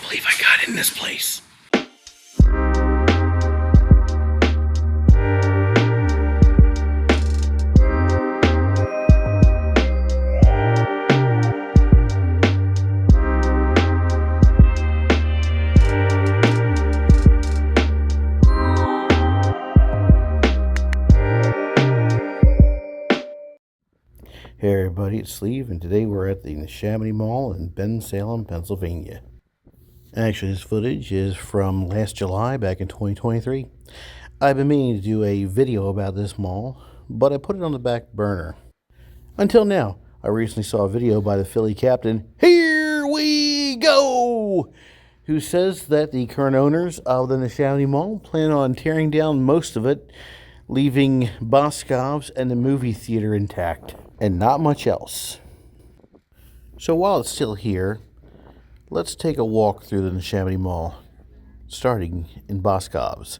believe I got in this place. Hey everybody, it's Steve, and today we're at the Neshaminy Mall in Bensalem, Pennsylvania. Actually, this footage is from last July, back in 2023. I've been meaning to do a video about this mall, but I put it on the back burner. Until now, I recently saw a video by the Philly captain, Here We Go! Who says that the current owners of the Neshaminy Mall plan on tearing down most of it, leaving Boscov's and the movie theater intact, and not much else. So while it's still here, let's take a walk through the Neshaminy Mall, starting in Boscov's.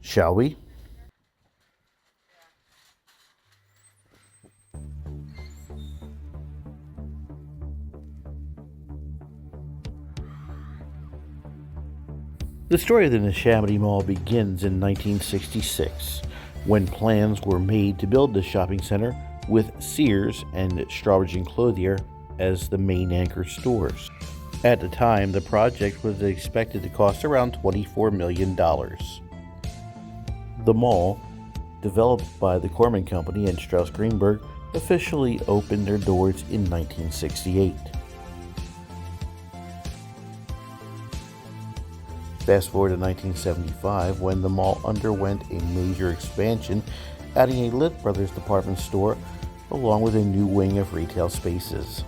Shall we? The story of the Neshaminy Mall begins in 1966, when plans were made to build the shopping center with Sears and Strawbridge Clothier as the main anchor stores. At the time, the project was expected to cost around $24 million. The mall, developed by the Corman Company and Strauss Greenberg, officially opened their doors in 1968. Fast forward to 1975, when the mall underwent a major expansion, adding a Lit Brothers department store along with a new wing of retail spaces.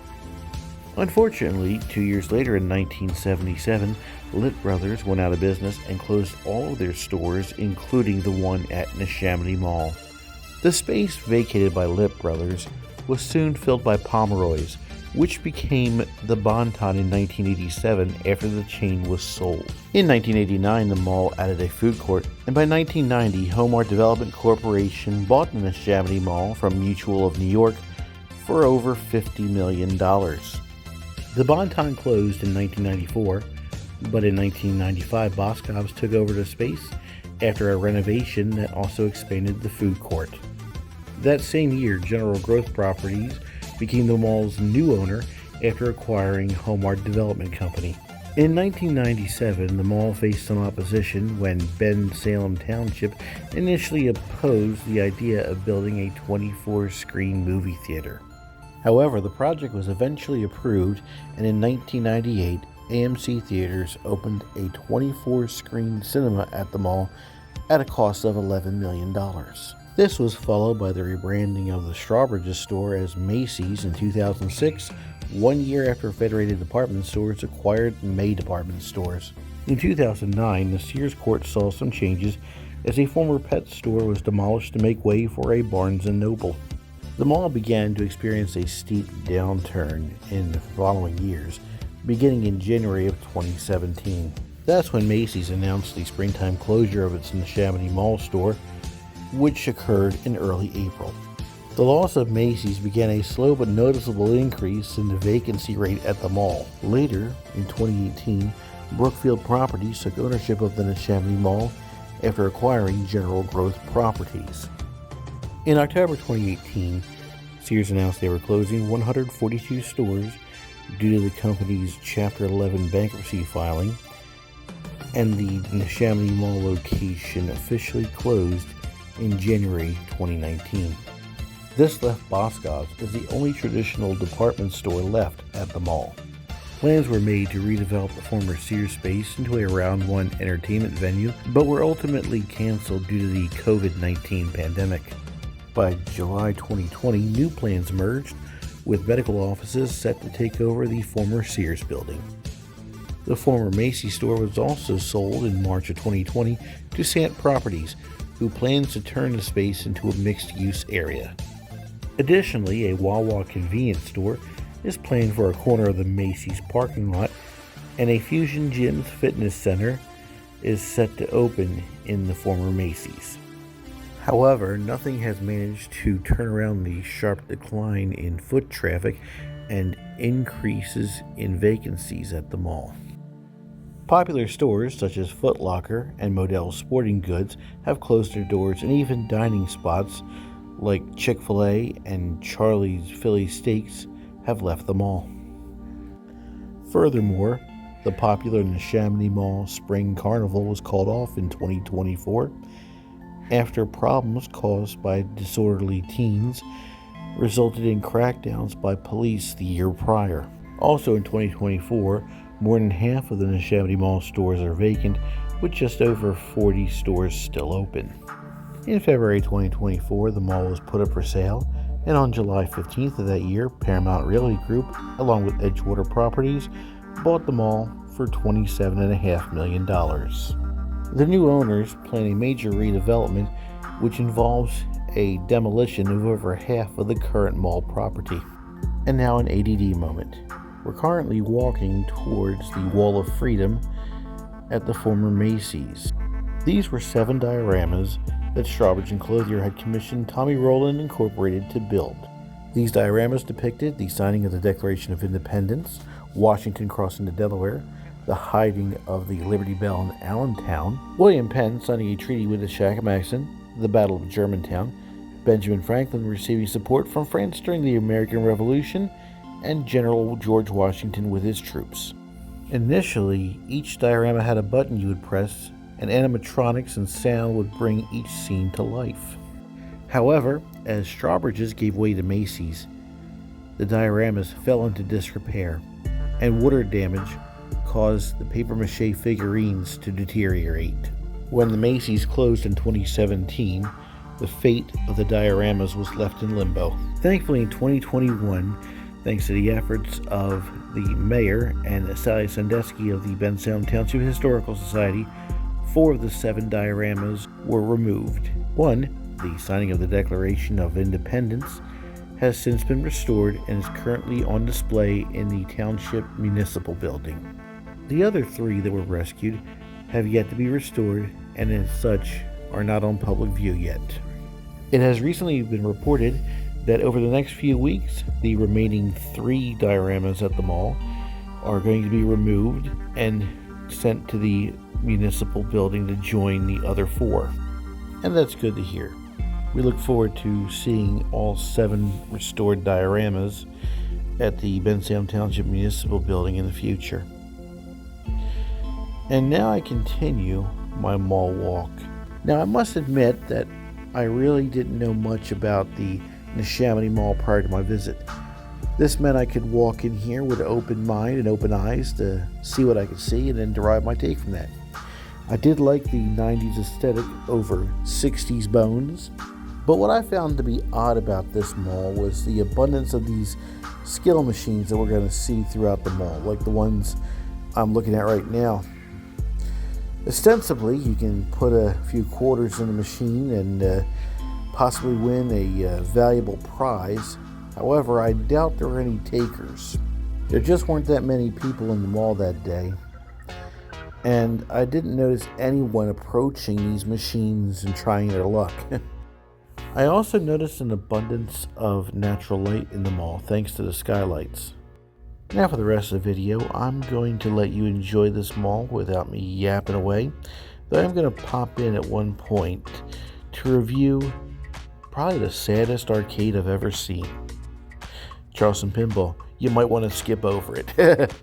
Unfortunately, 2 years later in 1977, Lit Brothers went out of business and closed all of their stores, including the one at Neshaminy Mall. The space vacated by Lit Brothers was soon filled by Pomeroy's, which became the Bon-Ton in 1987 after the chain was sold. In 1989, the mall added a food court, and by 1990, Homart Development Corporation bought the Neshaminy Mall from Mutual of New York for over $50 million. The Bon-Ton closed in 1994, but in 1995, Boscov's took over the space after a renovation that also expanded the food court. That same year, General Growth Properties became the mall's new owner after acquiring Homart Development Company. In 1997, the mall faced some opposition when Bensalem Township initially opposed the idea of building a 24-screen movie theater. However, the project was eventually approved, and in 1998, AMC Theaters opened a 24-screen cinema at the mall at a cost of $11 million. This was followed by the rebranding of the Strawbridge store as Macy's in 2006, 1 year after Federated Department Stores acquired May Department Stores. In 2009, the Sears court saw some changes as a former pet store was demolished to make way for a Barnes & Noble. The mall began to experience a steep downturn in the following years, beginning in January of 2017. That's when Macy's announced the springtime closure of its Neshaminy Mall store, which occurred in early April. The loss of Macy's began a slow but noticeable increase in the vacancy rate at the mall. Later, in 2018, Brookfield Properties took ownership of the Neshaminy Mall after acquiring General Growth Properties. In October 2018, Sears announced they were closing 142 stores due to the company's Chapter 11 bankruptcy filing, and the Neshaminy Mall location officially closed in January 2019. This left Boscov's as the only traditional department store left at the mall. Plans were made to redevelop the former Sears space into a Round 1 entertainment venue, but were ultimately canceled due to the COVID-19 pandemic. By July 2020, new plans emerged, with medical offices set to take over the former Sears building. The former Macy's store was also sold in March of 2020 to Sant Properties, who plans to turn the space into a mixed-use area. Additionally, a Wawa convenience store is planned for a corner of the Macy's parking lot, and a Fusion Gyms fitness center is set to open in the former Macy's. However, nothing has managed to turn around the sharp decline in foot traffic and increases in vacancies at the mall. Popular stores such as Foot Locker and Modell Sporting Goods have closed their doors, and even dining spots like Chick-fil-A and Charlie's Philly Steaks have left the mall. Furthermore, the popular Neshaminy Mall Spring Carnival was called off in 2024 after problems caused by disorderly teens resulted in crackdowns by police the year prior. Also in 2024, more than half of the Neshaminy Mall stores are vacant, with just over 40 stores still open. In February 2024, the mall was put up for sale, and on July 15th of that year, Paramount Realty Group, along with Edgewater Properties, bought the mall for $27.5 million. The new owners plan a major redevelopment, which involves a demolition of over half of the current mall property. And now an ADD moment. We're currently walking towards the Wall of Freedom at the former Macy's. These were 7 dioramas that Strawbridge and Clothier had commissioned Tommy Rowland Incorporated to build. These dioramas depicted the signing of the Declaration of Independence, Washington crossing the Delaware, the hiding of the Liberty Bell in Allentown, William Penn signing a treaty with the Shakamatsin, the Battle of Germantown, Benjamin Franklin receiving support from France during the American Revolution, and General George Washington with his troops. Initially, each diorama had a button you would press, and animatronics and sound would bring each scene to life. However, as Strawbridge's gave way to Macy's, the dioramas fell into disrepair, and water damage caused the papier-mâché figurines to deteriorate. When the Macy's closed in 2017, the fate of the dioramas was left in limbo. Thankfully, in 2021, thanks to the efforts of the mayor and Sally Sandusky of the Bensalem Township Historical Society, 4 of the 7 dioramas were removed. One, the signing of the Declaration of Independence, has since been restored and is currently on display in the Township Municipal Building. The other 3 that were rescued have yet to be restored and as such are not on public view yet. It has recently been reported that over the next few weeks, the remaining 3 dioramas at the mall are going to be removed and sent to the municipal building to join the other 4. And that's good to hear. We look forward to seeing all 7 restored dioramas at the Bensalem Township Municipal Building in the future. And now I continue my mall walk. Now I must admit that I really didn't know much about the Neshaminy Mall prior to my visit. This meant I could walk in here with an open mind and open eyes to see what I could see and then derive my take from that. I did like the 90s aesthetic over 60s bones, but what I found to be odd about this mall was the abundance of these skill machines that we're going to see throughout the mall, like the ones I'm looking at right now. Ostensibly, you can put a few quarters in the machine and possibly win a valuable prize. However, I doubt there were any takers. There just weren't that many people in the mall that day, and I didn't notice anyone approaching these machines and trying their luck. I also noticed an abundance of natural light in the mall thanks to the skylights. Now for the rest of the video, I'm going to let you enjoy this mall without me yapping away, though I'm going to pop in at one point to review probably the saddest arcade I've ever seen. Charleston Pinball, you might want to skip over it.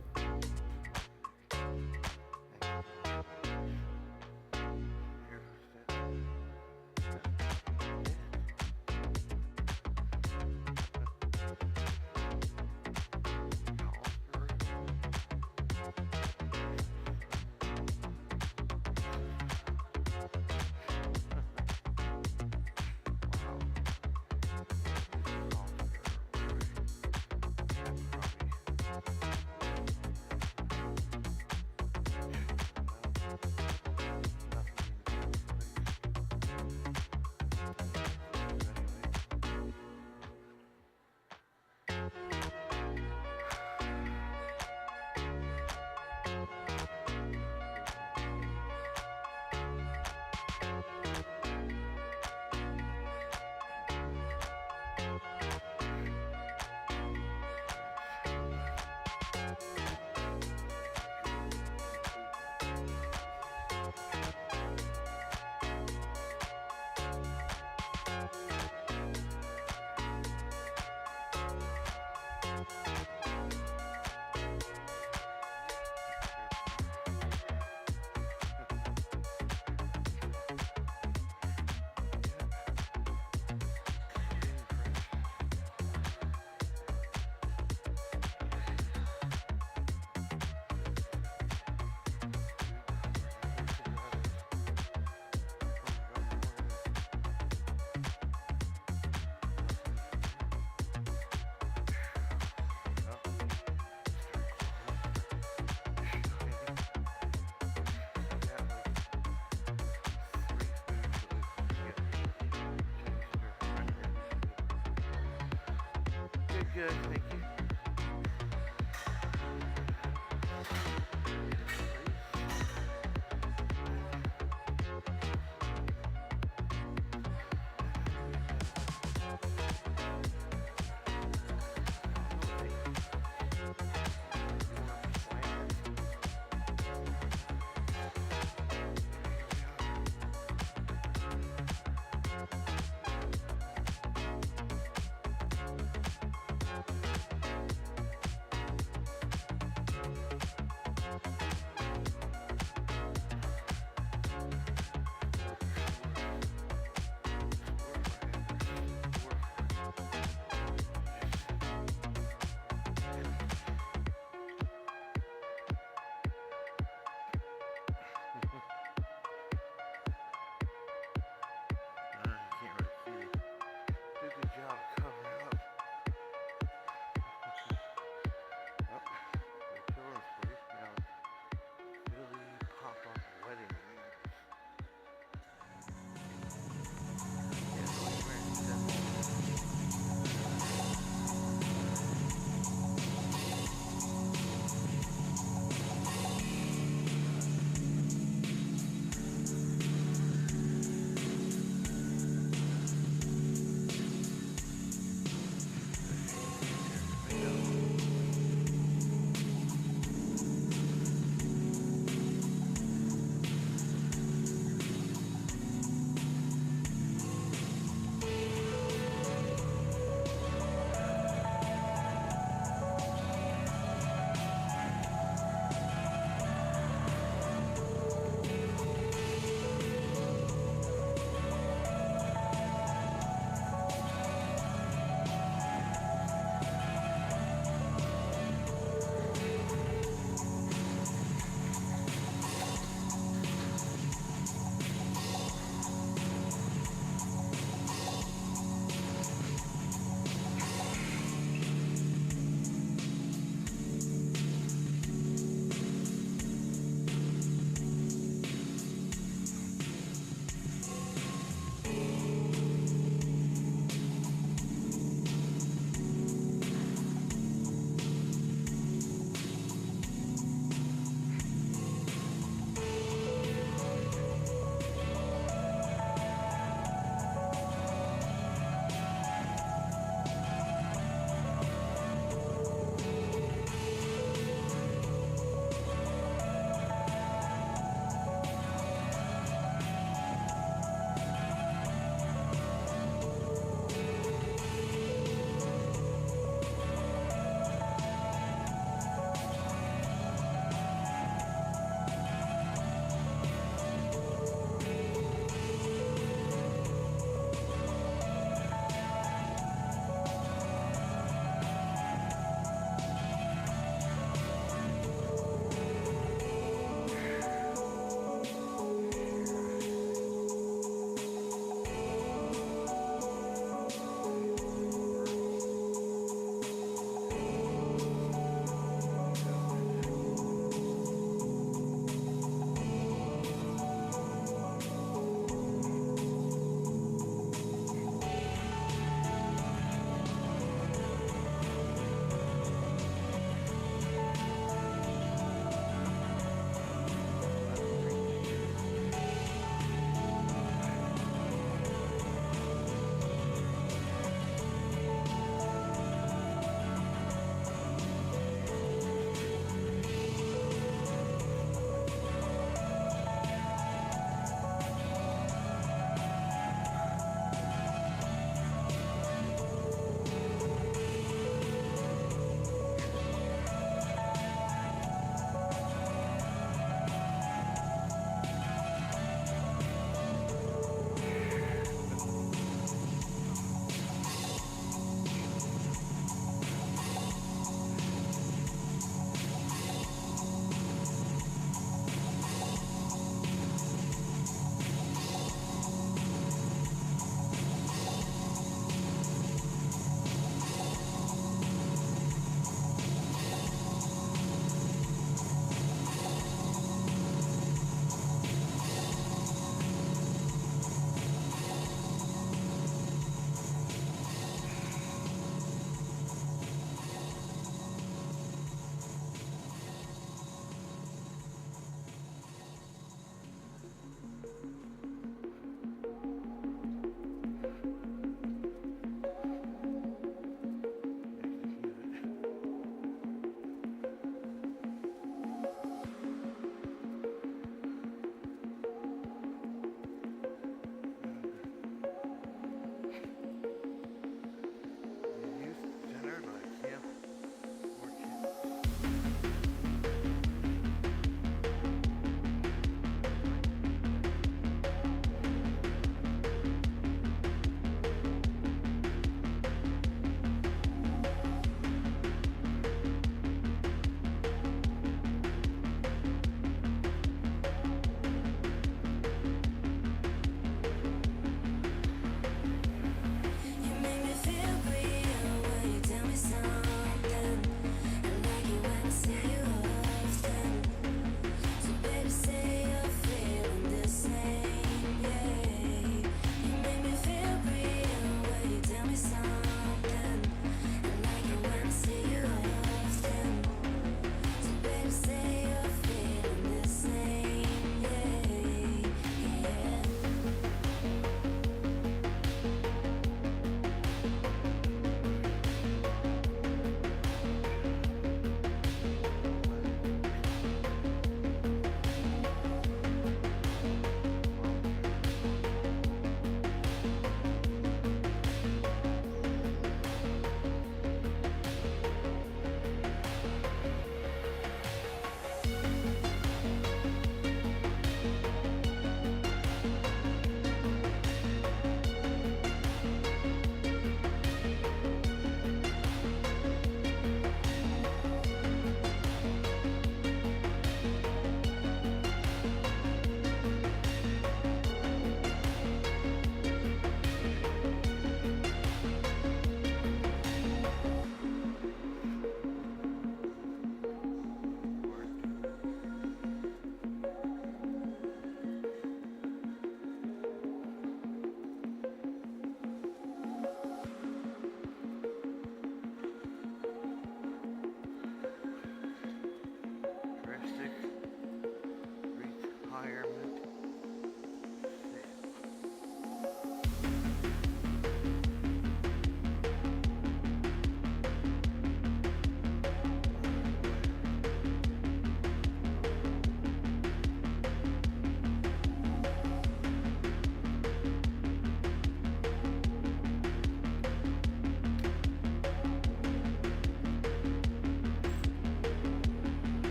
Good, thank you.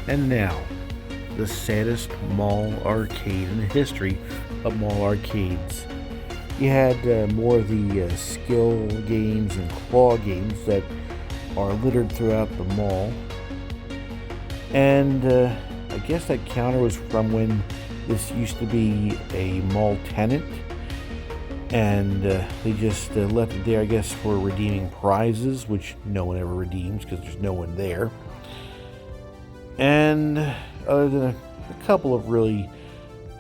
And now, the saddest mall arcade in the history of mall arcades. You had more of the skill games and claw games that are littered throughout the mall. And I guess that counter was from when this used to be a mall tenant. And they just left it there, I guess, for redeeming prizes, which no one ever redeems because there's no one there. And other than a couple of really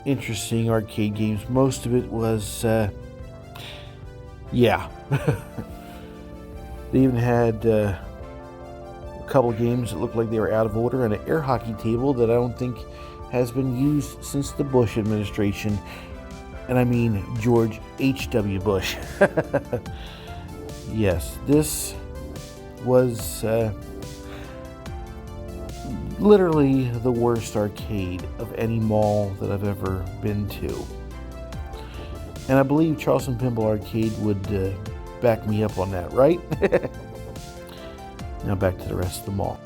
interesting arcade games, most of it was, yeah. They even had a couple of games that looked like they were out of order, and an air hockey table that I don't think has been used since the Bush administration. And I mean George H.W. Bush. Yes, this was literally the worst arcade of any mall that I've ever been to. And I believe Charleston Pinball Arcade would back me up on that, right? Now back to the rest of the mall.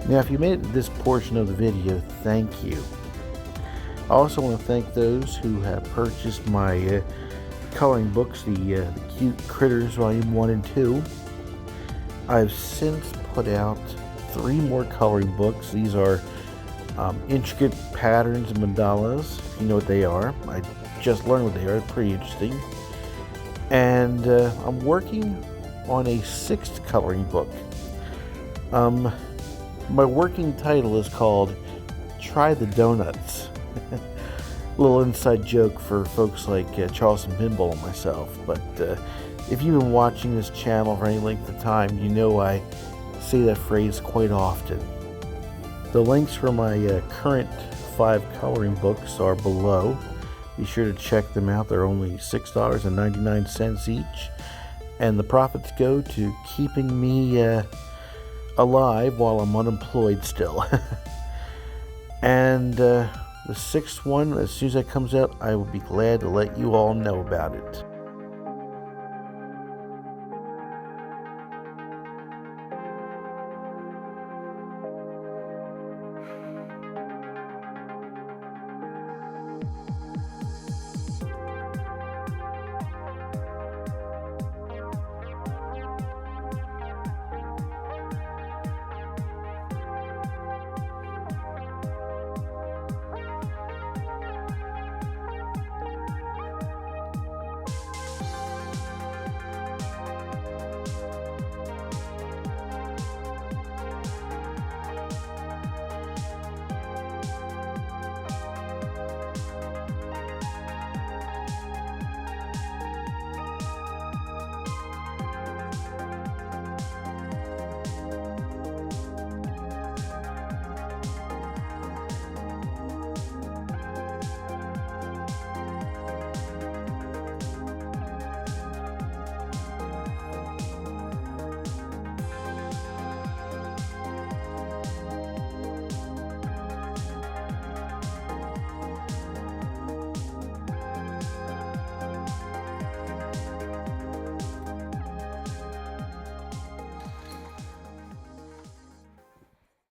Now, if you made it to this portion of the video, thank you. I also want to thank those who have purchased my coloring books, the Cute Critters Volume 1 and 2. I've since put out 3 more coloring books. These are intricate patterns and mandalas, if you know what they are. I just learned what they are. Pretty interesting. And I'm working on a 6th coloring book. My working title is called Try the Donuts. A little inside joke for folks like Charleston Pinball and myself, but if you've been watching this channel for any length of time, you know I say that phrase quite often. The links for my current 5 coloring books are below. Be sure to check them out. They're only $6.99 each, and the profits go to keeping me alive while I'm unemployed still. And the 6th one, as soon as that comes out, I will be glad to let you all know about it.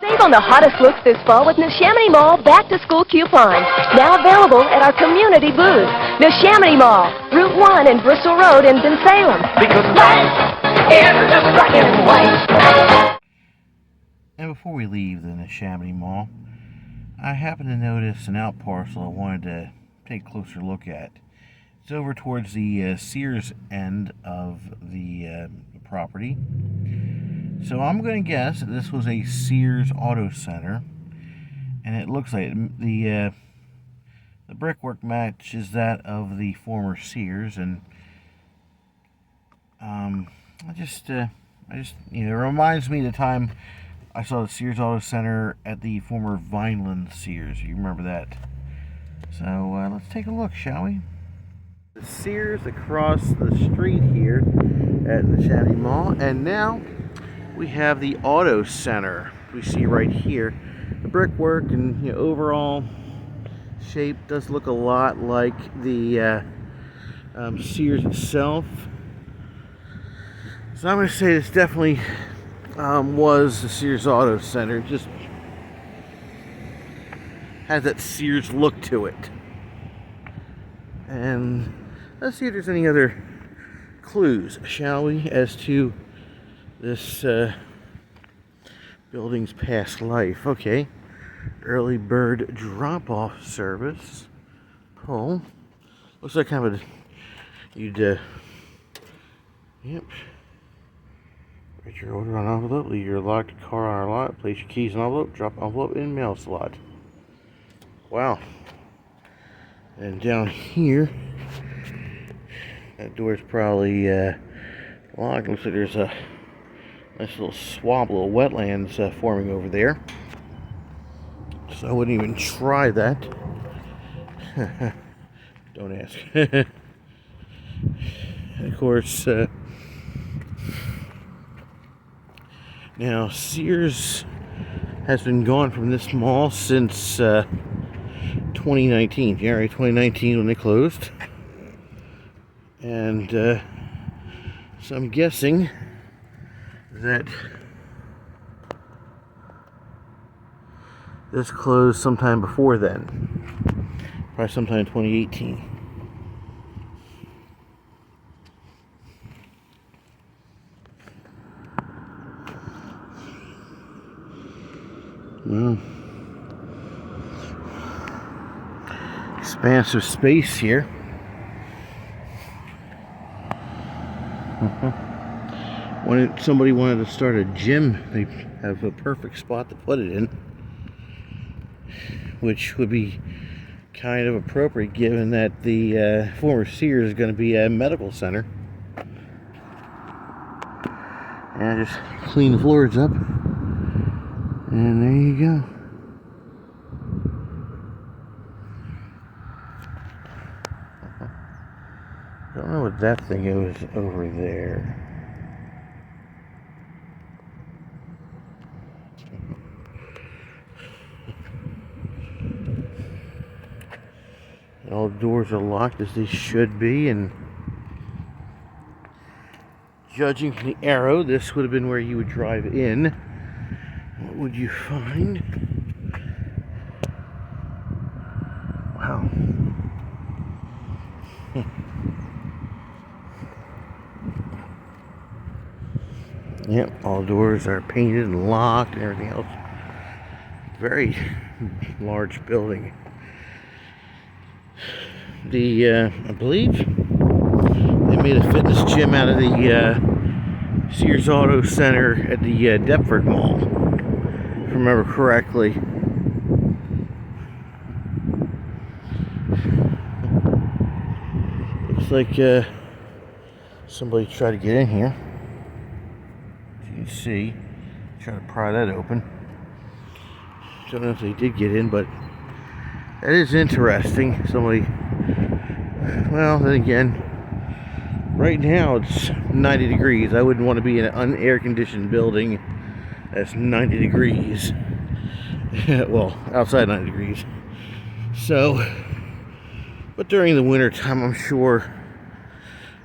Save on the hottest looks this fall with Neshaminy Mall Back to School coupons. Now available at our community booth. Neshaminy Mall, Route 1 and Bristol Road in Bensalem. Because life is just black and white. And before we leave the Neshaminy Mall, I happened to notice an out parcel I wanted to take a closer look at. It's over towards the Sears end of the property. So I'm going to guess that this was a Sears Auto Center, and it looks like the brickwork matches that of the former Sears, and I just it reminds me of the time I saw the Sears Auto Center at the former Vineland Sears. You remember that? So let's take a look, shall we? The Sears across the street here at the Neshaminy Mall, and now we have the Auto Center. We see right here the brickwork and overall shape does look a lot like the Sears itself. So I'm going to say this definitely was the Sears Auto Center. Just has that Sears look to it. And let's see if there's any other clues, shall we, as to this building's past life. Okay, early bird drop-off service. Pull. Looks like kind of a yep. Write your order on envelope. Leave your locked car on our lot. Place your keys in envelope. Drop envelope in mail slot. Wow. And down here, that door's probably locked. Looks like there's a nice little swamp, little wetlands forming over there. So I wouldn't even try that. Don't ask. Of course, now Sears has been gone from this mall since 2019, January 2019 when they closed. And so I'm guessing that This closed sometime before then. Probably sometime in 2018. Expansive space here. When somebody wanted to start a gym, they have a perfect spot to put it in, which would be kind of appropriate given that the former Sears is going to be a medical center. And I just clean the floors up, and there you go. I don't know what that thing is over there. All the doors are locked as they should be, and judging from the arrow, this would have been where you would drive in. What would you find? Wow. Yep, all doors are painted and locked and everything else. Very large building. I believe they made a fitness gym out of the Sears Auto Center at the Deptford Mall, if I remember correctly. Looks like somebody tried to get in here. As you can see, trying to pry that open. Don't know if they did get in, but that is interesting. Somebody, well, then again, right now it's 90 degrees. I wouldn't want to be in an unair conditioned building that's 90 degrees. Well, outside 90 degrees. So, but during the winter time, I'm sure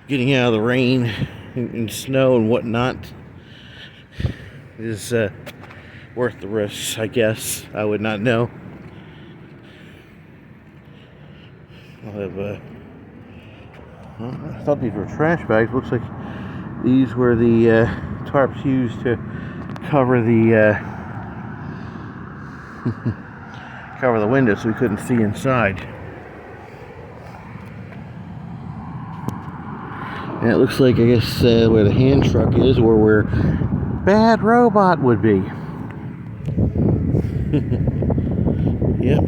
getting out of the rain and snow and whatnot is worth the risks, I guess. I would not know. I'll have I thought these were trash bags. Looks like these were the tarps used to cover the cover the window so we couldn't see inside. And it looks like, I guess, where the hand truck is, or where Bad Robot would be. Yep.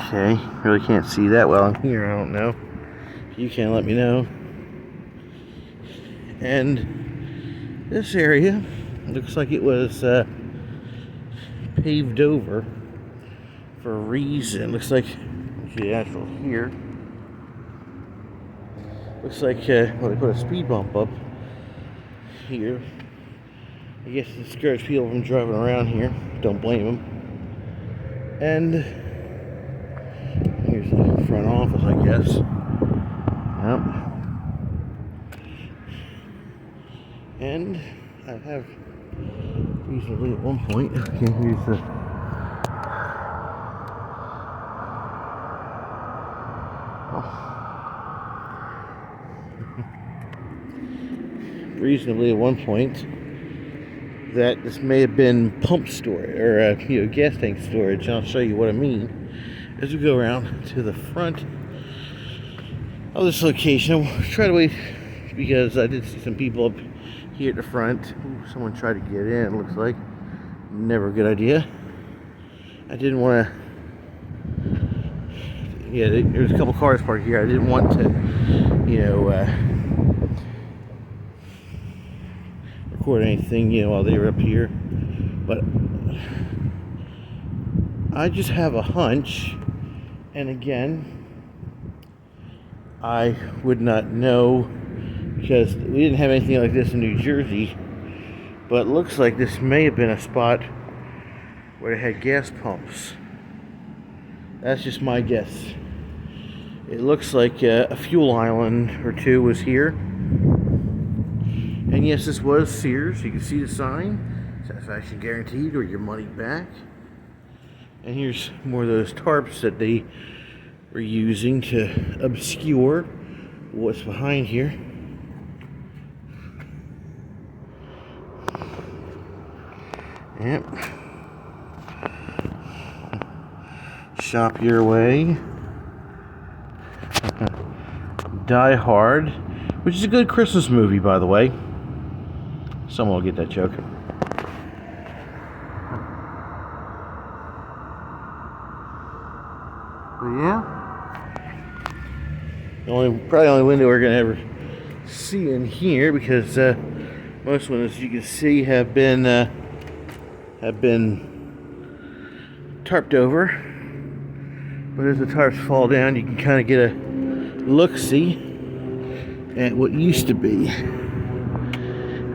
Okay, really can't see that well in here, I don't know. If you can, let me know. And this area looks like it was paved over for a reason. Looks like, the actual here. Looks like, well, they put a speed bump up here. I guess it discourages people from driving around here. Don't blame them. And here's the front office, I guess. Yep. And I have reasonably at one point. Okay, here's the reasonably at one point that this may have been pump storage or gas tank storage. I'll show you what I mean as we go around to the front of this location. I'll try to wait because I did see some people up here at the front. Ooh, someone tried to get in, it looks like. Never a good idea. I didn't want to. Yeah, there's a couple cars parked here. I didn't want to, record anything, while they were up here. But I just have a hunch, and again, I would not know because we didn't have anything like this in New Jersey. But it looks like this may have been a spot where they had gas pumps. That's just my guess. It looks like a fuel island or two was here. And yes, this was Sears. You can see the sign. Satisfaction guaranteed or your money back. And here's more of those tarps that they were using to obscure what's behind here. Yep. Shop Your Way. Die Hard, which is a good Christmas movie, by the way. Someone will get that joke. But yeah, probably the only window we're gonna ever see in here, because most windows, you can see, have been tarped over. But as the tarps fall down, you can kind of get a look-see at what used to be.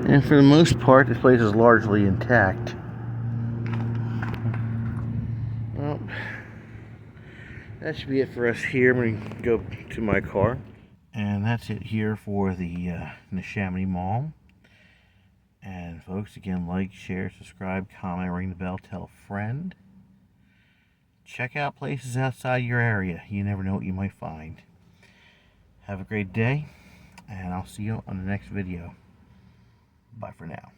And for the most part, this place is largely intact. Well, that should be it for us here. I'm going to go to my car. And that's it here for the Neshaminy Mall. And folks, again, like, share, subscribe, comment, ring the bell, tell a friend. Check out places outside your area. You never know what you might find. Have a great day, and I'll see you on the next video. Bye for now.